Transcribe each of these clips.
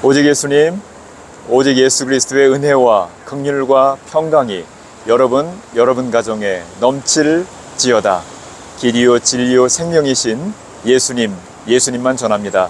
오직 예수님, 오직 예수 그리스도의 은혜와 긍휼과 평강이 여러분 가정에 넘칠지어다. 길이요 진리요 생명이신 예수님만 전합니다.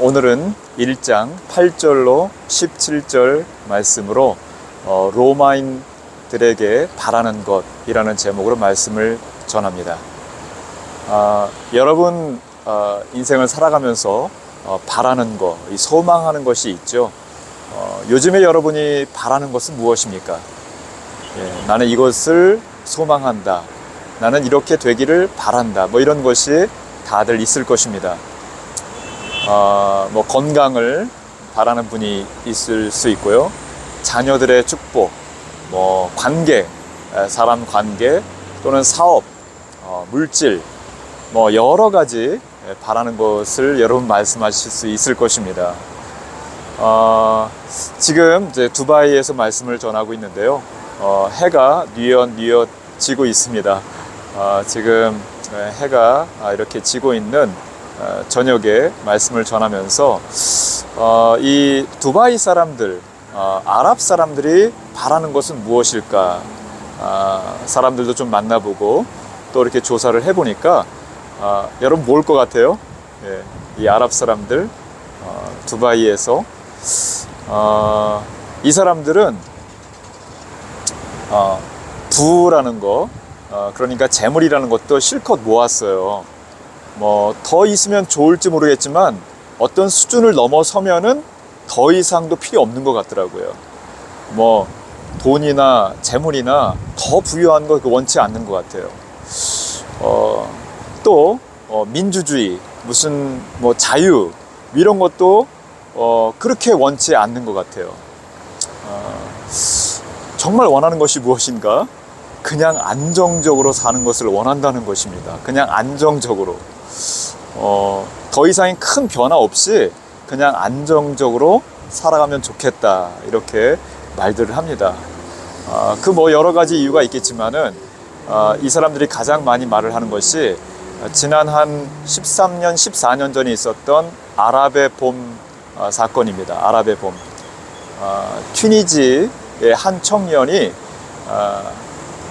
오늘은 1장 8절로 17절 말씀으로 로마인들에게 바라는 것이라는 제목으로 말씀을 전합니다. 여러분 인생을 살아가면서 바라는 것, 소망하는 것이 있죠. 요즘에 여러분이 바라는 것은 무엇입니까? 나는 이것을 소망한다. 나는 이렇게 되기를 바란다. 이런 것이 다들 있을 것입니다. 건강을 바라는 분이 있을 수 있고요. 자녀들의 축복, 관계, 사람 관계 또는 사업, 물질, 여러 가지 바라는 것을 여러분 말씀하실 수 있을 것입니다. 지금 이제 두바이에서 말씀을 전하고 있는데요. 해가 뉘엿 지고 있습니다. 지금 해가 이렇게 지고 있는 저녁에 말씀을 전하면서 이 두바이 사람들, 아랍 사람들이 바라는 것은 무엇일까? 사람들도 좀 만나보고 또 이렇게 조사를 해보니까 여러분 뭘 것 같아요? 이 아랍 사람들, 두바이에서 이 사람들은 부라는 거, 그러니까 재물이라는 것도 실컷 모았어요. 더 있으면 좋을지 모르겠지만 어떤 수준을 넘어서면은 더 이상도 필요 없는 것 같더라고요. 돈이나 재물이나 더 부유한 거 원치 않는 것 같아요. 또 민주주의, 무슨 자유 이런 것도 그렇게 원치 않는 것 같아요. 정말 원하는 것이 무엇인가? 그냥 안정적으로 사는 것을 원한다는 것입니다. 그냥 안정적으로, 더 이상의 큰 변화 없이 그냥 안정적으로 살아가면 좋겠다, 이렇게 말들을 합니다. 여러 가지 이유가 있겠지만은 이 사람들이 가장 많이 말을 하는 것이 지난 한 13년, 14년 전에 있었던 아랍의 봄 사건입니다. 아랍의 봄. 튀니지의 한 청년이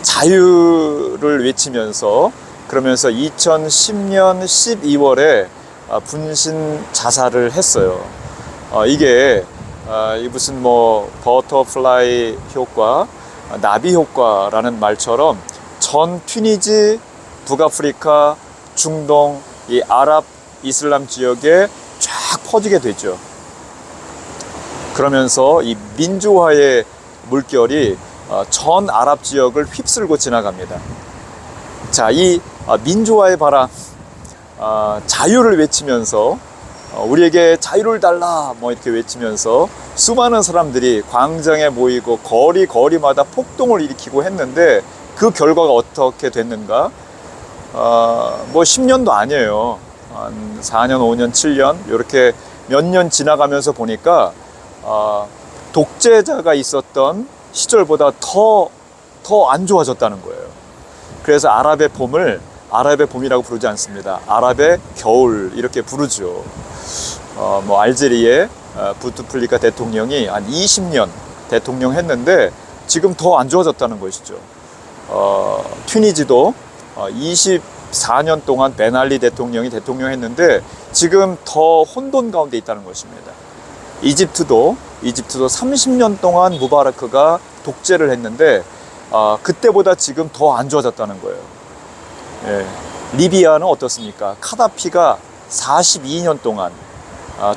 자유를 외치면서, 그러면서 2010년 12월에 분신 자살을 했어요. 이게 무슨 버터플라이 효과, 나비 효과라는 말처럼 전 튀니지, 북아프리카, 중동, 이 아랍 이슬람 지역에 쫙 퍼지게 됐죠. 그러면서 이 민주화의 물결이 전 아랍 지역을 휩쓸고 지나갑니다. 자, 이 민주화의 바람, 자유를 외치면서 우리에게 자유를 달라 이렇게 외치면서 수많은 사람들이 광장에 모이고 거리마다 폭동을 일으키고 했는데 그 결과가 어떻게 됐는가? 10년도 아니에요. 한 4년, 5년, 7년 이렇게 몇 년 지나가면서 보니까 독재자가 있었던 시절보다 더 안 좋아졌다는 거예요. 그래서 아랍의 봄이라고 부르지 않습니다. 아랍의 겨울 이렇게 부르죠. 알제리의 부트플리카 대통령이 한 20년 대통령 했는데 지금 더 안 좋아졌다는 것이죠. 튀니지도 24년 동안 베날리 대통령이 대통령 했는데 지금 더 혼돈 가운데 있다는 것입니다. 이집트도 30년 동안 무바라크가 독재를 했는데 그때보다 지금 더 안 좋아졌다는 거예요. 리비아는 어떻습니까? 카다피가 42년 동안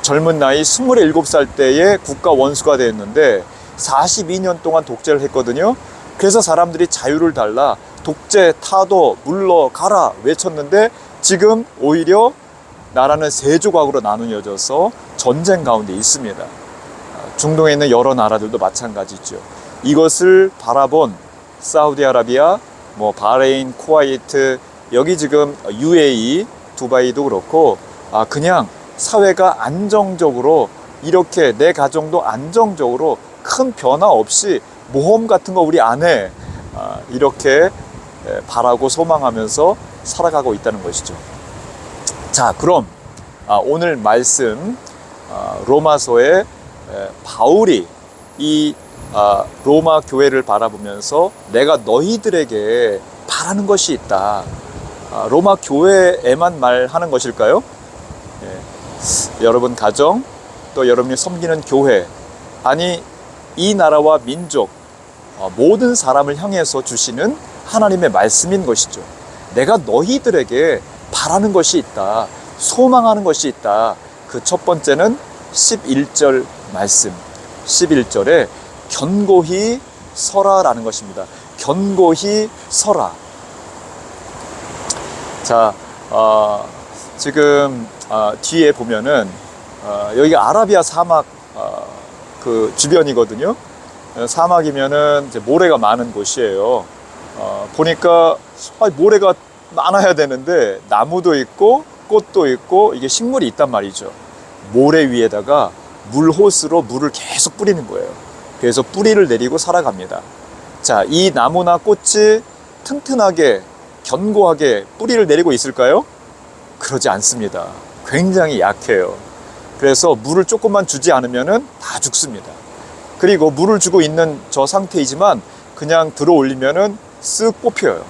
젊은 나이 27살 때에 국가 원수가 되었는데 42년 동안 독재를 했거든요. 그래서 사람들이 자유를 달라, 독재 타도 물러가라 외쳤는데 지금 오히려 나라는 세 조각으로 나누어져서 전쟁 가운데 있습니다. 중동에 있는 여러 나라들도 마찬가지죠. 이것을 바라본 사우디아라비아, 바레인, 쿠웨이트, 여기 지금 UAE, 두바이도 그렇고 그냥 사회가 안정적으로, 이렇게 내 가정도 안정적으로 큰 변화 없이 모험 같은 거 우리 안 해, 이렇게 바라고 소망하면서 살아가고 있다는 것이죠. 자, 그럼 오늘 말씀 로마서에 바울이 이 로마 교회를 바라보면서 내가 너희들에게 바라는 것이 있다. 로마 교회에만 말하는 것일까요? 여러분 가정, 또 여러분이 섬기는 교회, 아니 이 나라와 민족, 모든 사람을 향해서 주시는 하나님의 말씀인 것이죠. 내가 너희들에게 바라는 것이 있다. 소망하는 것이 있다. 그 첫 번째는 11절 말씀. 11절에 견고히 서라라는 것입니다. 견고히 서라. 자, 지금 뒤에 보면은 여기가 아라비아 사막 그 주변이거든요. 사막이면은 이제 모래가 많은 곳이에요. 보니까 모래가 많아야 되는데 나무도 있고 꽃도 있고 이게 식물이 있단 말이죠. 모래 위에다가 물호스로 물을 계속 뿌리는 거예요. 그래서 뿌리를 내리고 살아갑니다. 자, 이 나무나 꽃이 튼튼하게 견고하게 뿌리를 내리고 있을까요? 그러지 않습니다. 굉장히 약해요. 그래서 물을 조금만 주지 않으면 다 죽습니다. 그리고 물을 주고 있는 저 상태이지만 그냥 들어 올리면은 쓱 뽑혀요.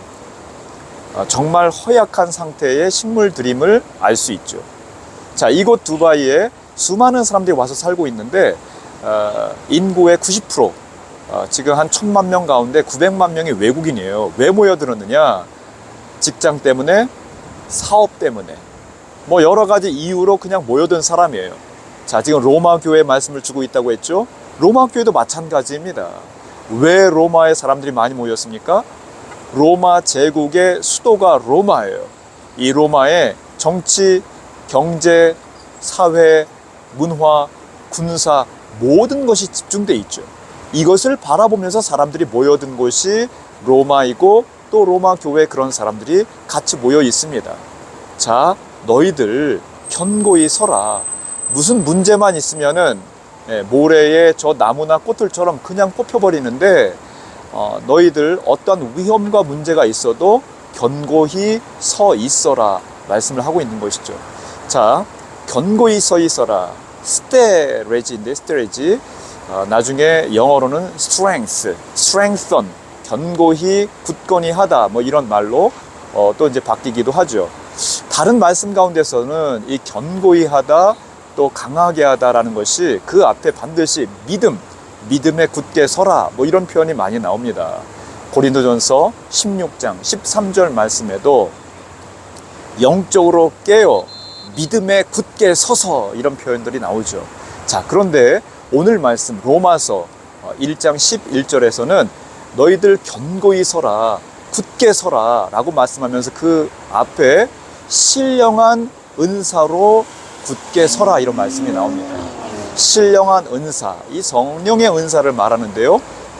정말 허약한 상태의 식물들임을 알 수 있죠. 자, 이곳 두바이에 수많은 사람들이 와서 살고 있는데 인구의 90%, 지금 한 1000만 명 가운데 900만 명이 외국인이에요. 왜 모여들었느냐? 직장 때문에, 사업 때문에, 뭐 여러 가지 이유로 그냥 모여든 사람이에요. 자, 지금 로마 교회 말씀을 주고 있다고 했죠. 로마 교회도 마찬가지입니다. 왜 로마에 사람들이 많이 모였습니까? 로마 제국의 수도가 로마예요. 이 로마에 정치, 경제, 사회, 문화, 군사 모든 것이 집중돼 있죠. 이것을 바라보면서 사람들이 모여든 곳이 로마이고 또 로마 교회에 그런 사람들이 같이 모여 있습니다. 자, 너희들 견고히 서라. 무슨 문제만 있으면은 모래에 저 나무나 꽃들처럼 그냥 뽑혀버리는데 너희들 어떤 위험과 문제가 있어도 견고히 서 있어라 말씀을 하고 있는 것이죠. 자, 견고히 서 있어라. 스테레지인데 스테레지, 나중에 영어로는 strength, strengthen, 견고히 굳건히 하다 뭐 이런 말로 또 이제 바뀌기도 하죠. 다른 말씀 가운데서는 이 견고히 하다 또 강하게 하다라는 것이 그 앞에 반드시 믿음에 굳게 서라 뭐 이런 표현이 많이 나옵니다. 고린도전서 16장 13절 말씀에도 영적으로 깨어 믿음에 굳게 서서 이런 표현들이 나오죠. 자, 그런데 오늘 말씀 로마서 1장 11절에서는 너희들 견고히 서라, 굳게 서라 라고 말씀하면서 그 앞에 신령한 은사로 굳게 서라 이런 말씀이 나옵니다. 신령한 은사, 이 성령의 은사를 말하는데요.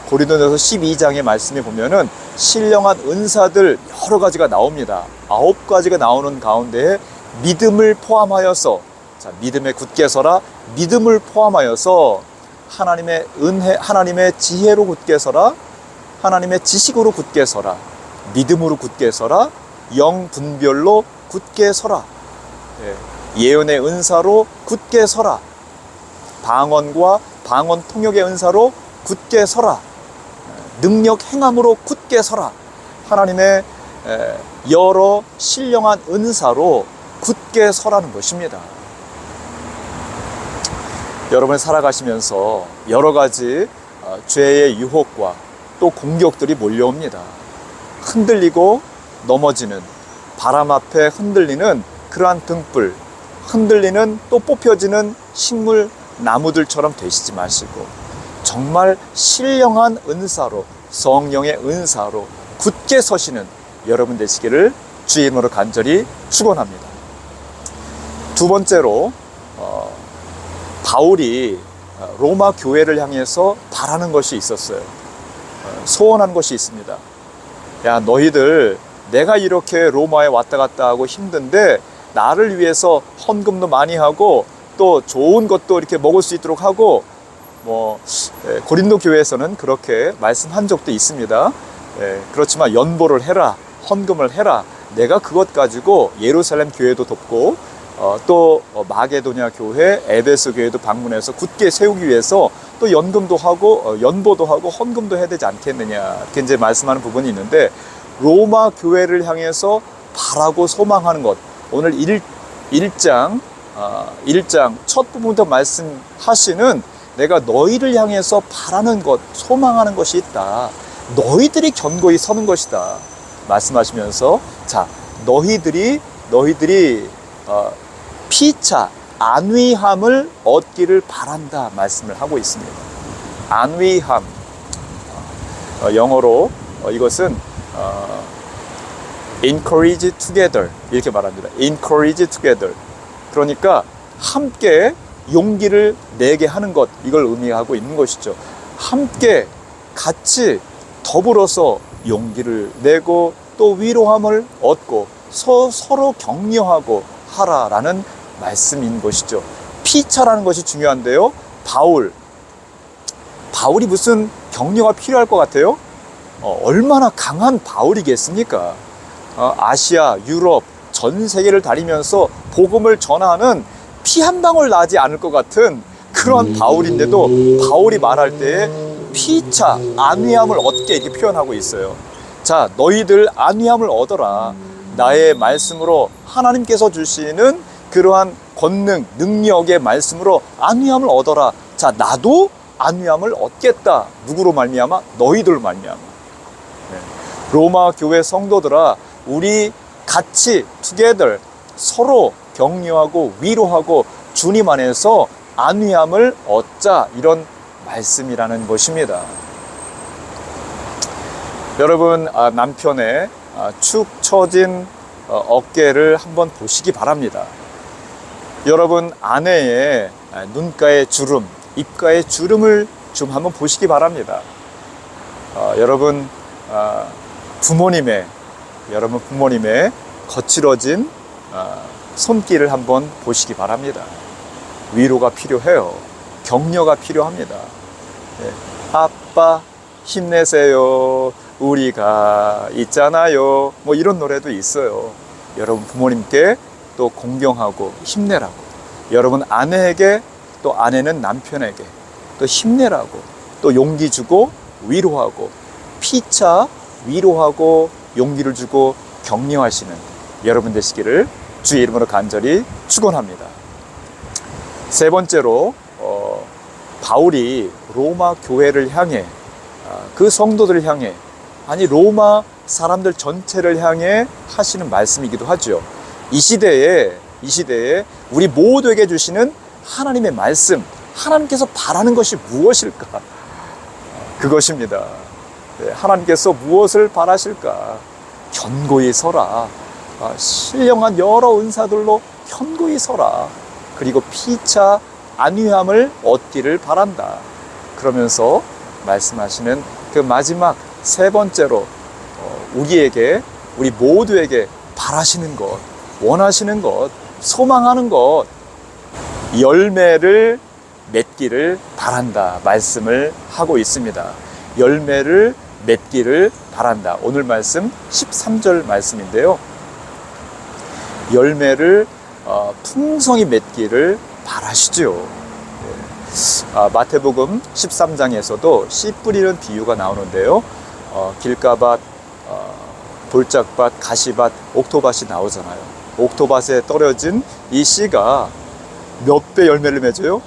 고린도전서 12장의 말씀에 보면은 신령한 은사들 여러 가지가 나옵니다. 9가지가 나오는 가운데 믿음을 포함하여서, 자, 믿음에 굳게 서라, 믿음을 포함하여서 하나님의 은혜, 하나님의 지혜로 굳게 서라, 하나님의 지식으로 굳게 서라, 믿음으로 굳게 서라, 영 분별로 굳게 서라, 예언의 은사로 굳게 서라, 방언과 방언 통역의 은사로 굳게 서라, 능력 행함으로 굳게 서라. 하나님의 여러 신령한 은사로 굳게 서라는 것입니다. 여러분 살아가시면서 여러 가지 죄의 유혹과 또 공격들이 몰려옵니다. 흔들리고 넘어지는, 바람 앞에 흔들리는 그러한 등불, 흔들리는 또 뽑혀지는 식물, 나무들처럼 되시지 마시고 정말 신령한 은사로, 성령의 은사로 굳게 서시는 여러분 되시기를 주의 이름으로 간절히 축원합니다. 두 번째로 바울이 로마 교회를 향해서 바라는 것이 있었어요. 소원한 것이 있습니다. 야, 너희들 내가 이렇게 로마에 왔다 갔다 하고 힘든데 나를 위해서 헌금도 많이 하고 또 좋은 것도 이렇게 먹을 수 있도록 하고, 고린도 교회에서는 그렇게 말씀한 적도 있습니다. 그렇지만 연보를 해라, 헌금을 해라, 내가 그것 가지고 예루살렘 교회도 돕고 또 마게도냐 교회, 에베소 교회도 방문해서 굳게 세우기 위해서 또 연금도 하고 연보도 하고 헌금도 해야 되지 않겠느냐, 이렇게 이제 말씀하는 부분이 있는데, 로마 교회를 향해서 바라고 소망하는 것, 오늘 1장 첫 부분부터 말씀하시는 내가 너희를 향해서 바라는 것, 소망하는 것이 있다. 너희들이 견고히 서는 것이다 말씀하시면서, 자, 너희들이 피차, 안위함을 얻기를 바란다 말씀을 하고 있습니다. 안위함, 영어로 이것은 encourage together 이렇게 말합니다. encourage together, 그러니까 함께 용기를 내게 하는 것, 이걸 의미하고 있는 것이죠. 함께 같이 더불어서 용기를 내고 또 위로함을 얻고 서로 격려하고 하라라는 말씀인 것이죠. 피차라는 것이 중요한데요. 바울이 무슨 격려가 필요할 것 같아요? 얼마나 강한 바울이겠습니까? 아시아, 유럽, 전 세계를 다니면서 복음을 전하는 피 한 방울 나지 않을 것 같은 그러한 바울인데도 바울이 말할 때 피차, 안위함을 얻게 이렇게 표현하고 있어요. 자, 너희들 안위함을 얻어라. 나의 말씀으로 하나님께서 주시는 그러한 권능, 능력의 말씀으로 안위함을 얻어라. 자, 나도 안위함을 얻겠다. 누구로 말미암아? 너희들 말미암아. 네. 로마 교회 성도들아, 우리 같이 together 서로 격려하고 위로하고 주님 안에서 안위함을 얻자, 이런 말씀이라는 것입니다. 여러분, 남편의 축 처진 어깨를 한번 보시기 바랍니다. 여러분, 아내의 눈가의 주름, 입가의 주름을 좀 한번 보시기 바랍니다. 여러분, 부모님의 거칠어진 손길을 한번 보시기 바랍니다. 위로가 필요해요. 격려가 필요합니다. 네. 아빠 힘내세요, 우리가 있잖아요, 뭐 이런 노래도 있어요. 여러분, 부모님께 또 공경하고 힘내라고, 여러분 아내에게 또 아내는 남편에게 또 힘내라고, 또 용기 주고 위로하고, 피차 위로하고 용기를 주고 격려하시는 여러분 되시기를 주의 이름으로 간절히 축원합니다. 세 번째로, 바울이 로마 교회를 향해, 그 성도들을 향해, 아니 로마 사람들 전체를 향해 하시는 말씀이기도 하죠. 이 시대에 우리 모두에게 주시는 하나님의 말씀, 하나님께서 바라는 것이 무엇일까? 그것입니다. 네, 하나님께서 무엇을 바라실까? 견고히 서라. 신령한 여러 은사들로 견고히 서라. 그리고 피차 안위함을 얻기를 바란다. 그러면서 말씀하시는 그 마지막 세 번째로, 우리 모두에게 바라시는 것, 원하시는 것, 소망하는 것, 열매를 맺기를 바란다 말씀을 하고 있습니다. 열매를 맺기를 바란다. 오늘 말씀 13절 말씀인데요. 열매를 풍성히 맺기를 바라시죠. 마태복음 13장에서도 씨 뿌리는 비유가 나오는데요. 길가밭, 돌짝밭, 가시밭, 옥토밭이 나오잖아요. 옥토밭에 떨어진 이 씨가 몇 배 열매를 맺어요?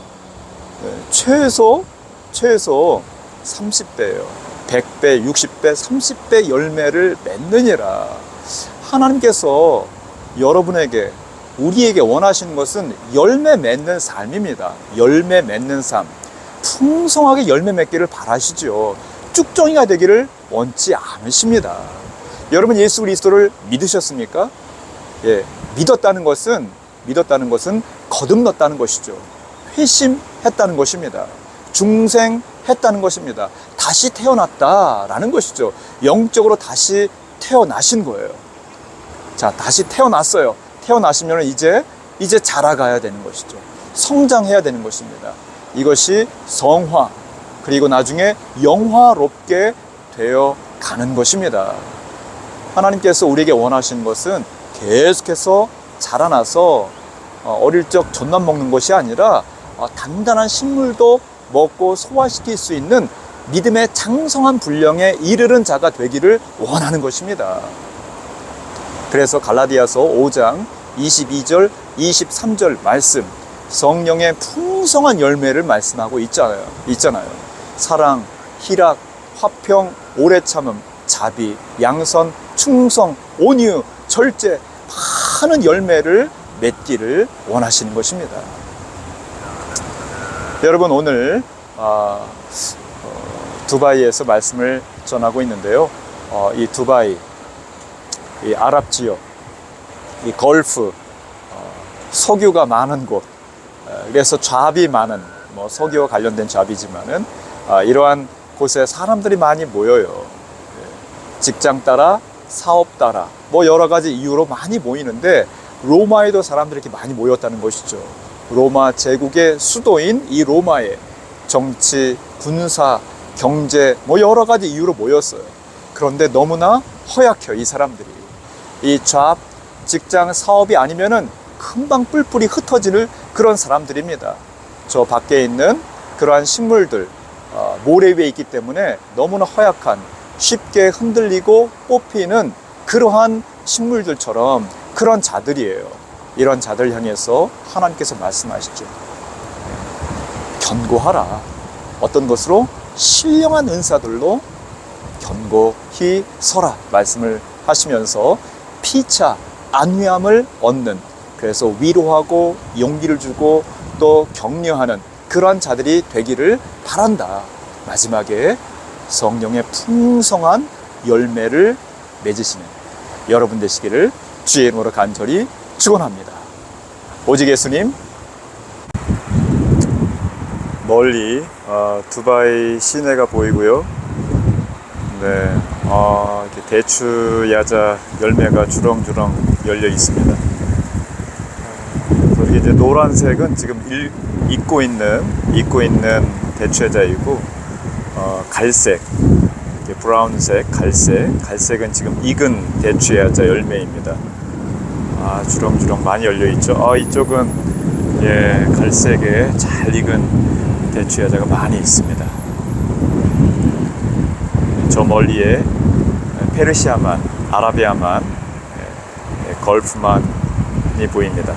최소 30배예요. 100배, 60배, 30배 열매를 맺느니라. 하나님께서 여러분에게, 우리에게 원하시는 것은 열매 맺는 삶입니다. 열매 맺는 삶, 풍성하게 열매 맺기를 바라시죠. 쭉정이가 되기를 원치 않으십니다. 여러분, 예수 그리스도를 믿으셨습니까? 예, 믿었다는 것은 거듭났다는 것이죠. 회심했다는 것입니다. 중생했다는 것입니다. 다시 태어났다라는 것이죠. 영적으로 다시 태어나신 거예요. 자, 다시 태어났어요. 태어나시면 이제 자라가야 되는 것이죠. 성장해야 되는 것입니다. 이것이 성화, 그리고 나중에 영화롭게 되어 가는 것입니다. 하나님께서 우리에게 원하시는 것은 계속해서 자라나서 어릴 적 젖만 먹는 것이 아니라 단단한 식물도 먹고 소화시킬 수 있는 믿음의 장성한 분량에 이르는 자가 되기를 원하는 것입니다. 그래서 갈라디아서 5장 22절, 23절 말씀, 성령의 풍성한 열매를 말씀하고 있잖아요. 사랑, 희락, 화평, 오래 참음, 자비, 양선, 충성, 온유, 절제, 많은 열매를 맺기를 원하시는 것입니다. 여러분, 오늘 두바이에서 말씀을 전하고 있는데요. 이 두바이, 이 아랍 지역, 이 걸프, 석유가 많은 곳, 그래서 잡이 많은, 석유와 관련된 잡이지만은 이러한 곳에 사람들이 많이 모여요. 직장 따라, 사업 따라, 여러 가지 이유로 많이 모이는데 로마에도 사람들이 이렇게 많이 모였다는 것이죠. 로마 제국의 수도인 이 로마에 정치, 군사, 경제, 여러 가지 이유로 모였어요. 그런데 너무나 허약해요, 이 사람들이. 이 잡, 직장, 사업이 아니면은 금방 뿔뿔이 흩어지는 그런 사람들입니다. 저 밖에 있는 그러한 식물들, 모래 위에 있기 때문에 너무나 허약한, 쉽게 흔들리고 뽑히는 그러한 식물들처럼 그런 자들이에요. 이런 자들 향해서 하나님께서 말씀하시죠. 견고하라. 어떤 것으로? 신령한 은사들로 견고히 서라 말씀을 하시면서 피차, 안위함을 얻는, 그래서 위로하고 용기를 주고 또 격려하는 그러한 자들이 되기를 바란다. 마지막에 성령의 풍성한 열매를 맺으시는 여러분 되시기를 주의 이름으로 간절히 축원합니다. 오직 예수님. 멀리 두바이 시내가 보이고요. 네, 이렇게 대추 야자 열매가 주렁주렁 열려 있습니다. 그리고 이제 노란색은 지금 익고 있는 대추 야자이고, 갈색, 브라운색, 갈색은 지금 익은 대추 야자 열매입니다. 주렁주렁 많이 열려 있죠. 이쪽은 갈색에 잘 익은 대추 야자가 많이 있습니다. 저 멀리에 페르시아만, 아라비아만, 걸프만이 보입니다.